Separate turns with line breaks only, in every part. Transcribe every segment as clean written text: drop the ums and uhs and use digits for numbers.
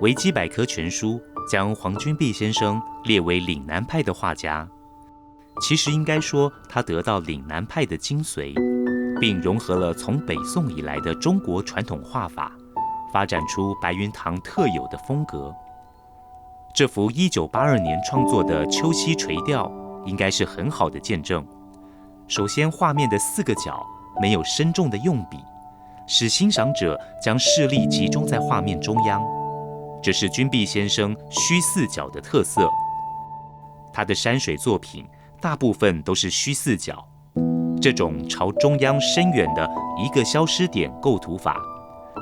维基百科全书将黄君璧先生列为岭南派的画家，其实应该说他得到岭南派的精髓，并融合了从北宋以来的中国传统画法，发展出白云堂特有的风格。这幅1982年创作的《秋夕垂钓》应该是很好的见证。首先，画面的4个角没有深重的用笔，使欣赏者将视力集中在画面中央，这是君璧先生虚4角的特色。他的山水作品大部分都是虚4角，这种朝中央深远的一个消失点构图法，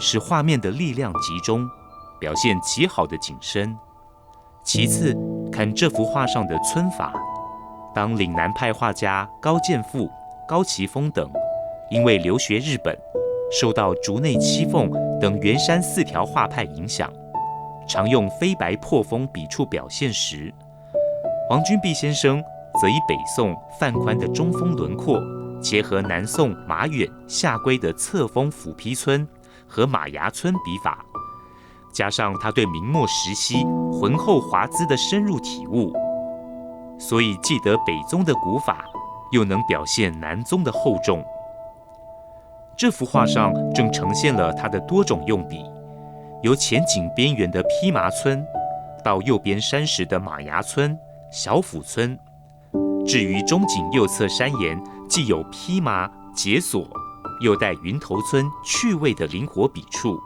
使画面的力量集中，表现极好的景深。其次，看这幅画上的皴法，当岭南派画家高剑父、高奇峰等因为留学日本，受到竹内七凤等圆山4条画派影响，常用飞白破风笔触表现时，黄君璧先生则以北宋范宽的中锋轮廓，结合南宋马远、夏圭的侧锋斧劈皴和马牙皴笔法，加上他对明末时期浑厚华姿的深入体悟，所以既得北宗的古法，又能表现南宗的厚重。这幅画上正呈现了他的多种用笔，由前景边缘的披麻皴，到右边山石的马牙皴、小斧皴，至于中景右侧山岩，既有披麻、解锁，又带云头皴趣味的灵活笔触。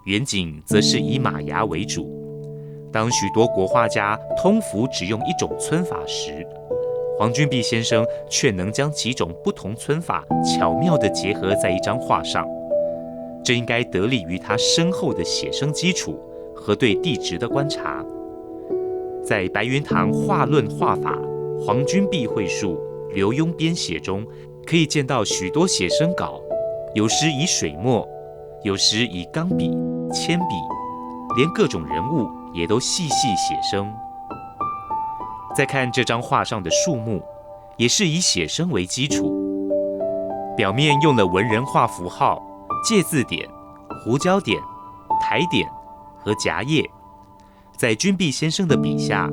远景则是以马牙为主。当许多国画家通幅只用一种皴法时，黄君璧先生却能将几种不同皴法巧妙地结合在一张画上。这应该得力于他深厚的写生基础和对地质的观察。在白云堂画论画法、黄君璧绘述、刘墉编写中，可以见到许多写生稿，有时以水墨，有时以钢笔、铅笔，连各种人物也都细细写生。再看这张画上的树木，也是以写生为基础，表面用了文人画符号、介字点、胡椒点、台点和夹页，在君璧先生的笔下，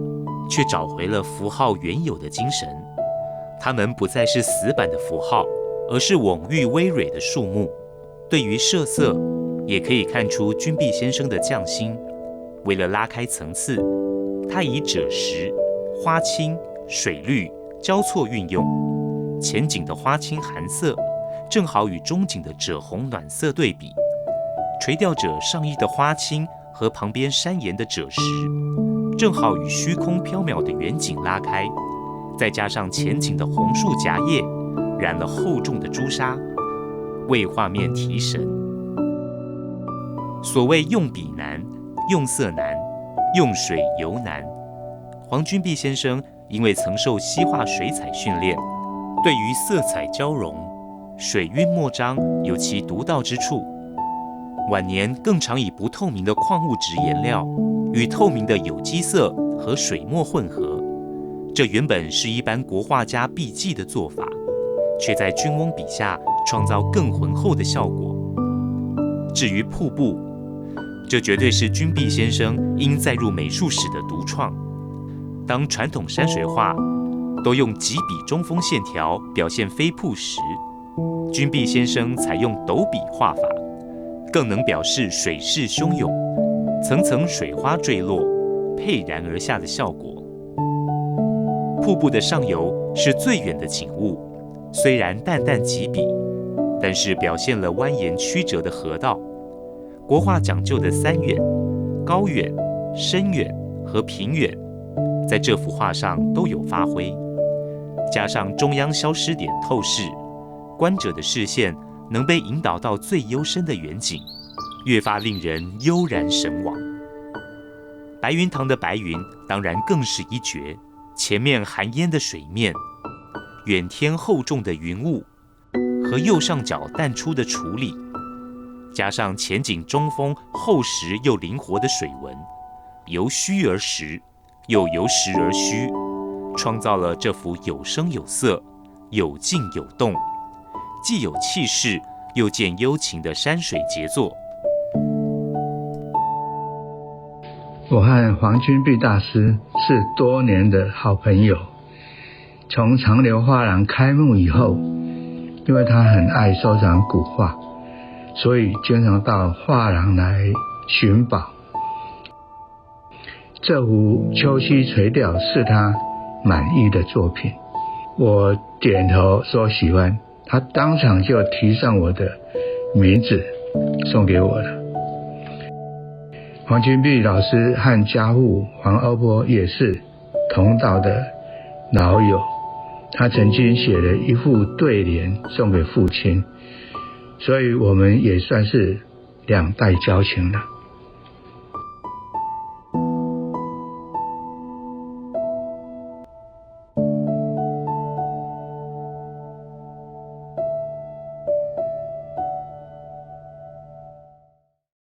却找回了符号原有的精神。它们不再是死板的符号，而是蓊郁葳蕤的树木。对于设色，也可以看出君璧先生的匠心。为了拉开层次，他以赭石、花青、水绿交错运用，前景的花青寒色正好与中景的赭红暖色对比，垂钓者上衣的花青和旁边山岩的赭石正好与虚空缥缈的远景拉开，再加上前景的红树夹叶染了厚重的朱砂，为画面提神。所谓用笔难，用色难，用水尤难。黄君璧先生因为曾受西画水彩训练，对于色彩交融、水晕墨章有其独到之处。晚年更常以不透明的矿物质颜料与透明的有机色和水墨混合，这原本是一般国画家避忌的做法，却在君翁笔下创造更浑厚的效果。至于瀑布，这绝对是君璧先生应载入美术史的独创。当传统山水画都用几笔中锋线条表现飞瀑时，君璧先生采用斗笔画法，更能表示水势汹涌，层层水花坠落，沛然而下的效果。瀑布的上游是最远的景物，虽然淡淡几笔，但是表现了蜿蜒曲折的河道。国画讲究的3远，高远、深远和平远，在这幅画上都有发挥。加上中央消失点透视，观者的视线能被引导到最幽深的远景，越发令人悠然神往。白云堂的白云当然更是一绝，前面含烟的水面，远天厚重的云雾，和右上角淡出的处理，加上前景中锋厚实又灵活的水纹，由虚而实，又由实而虚，创造了这幅有声有色、有静有动，既有气势又见幽情的山水杰作。
我和黄君璧大师是多年的好朋友。从长流画廊开幕以后，因为他很爱收藏古画，所以经常到画廊来寻宝。这幅秋溪垂钓是他满意的作品，我点头说喜欢，他当场就提上我的名字送给我了。黄君璧老师和家父黄欧波也是同道的老友，他曾经写了一副对联送给父亲，所以我们也算是两代交情了。